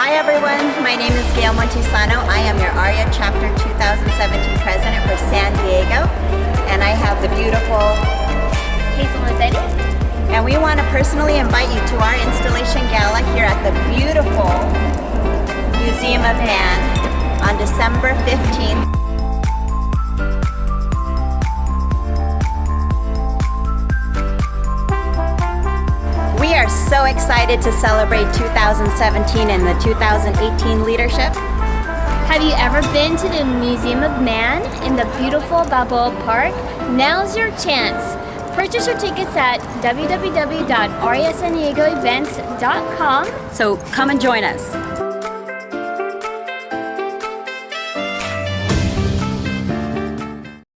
Hi everyone, my name is Gail Montesano. I am your AREAA Chapter 2017 President for San Diego, and I have the beautiful Hazel Mazzetti. And we want to personally invite you to our installation gala here at the beautiful Museum of Man on December 15th. We are so excited to celebrate 2017 and the 2018 leadership. Have you ever been to the Museum of Man in the beautiful Balboa Park? Now's your chance. Purchase your tickets at www.areasanDiegoevents.com. So come and join us.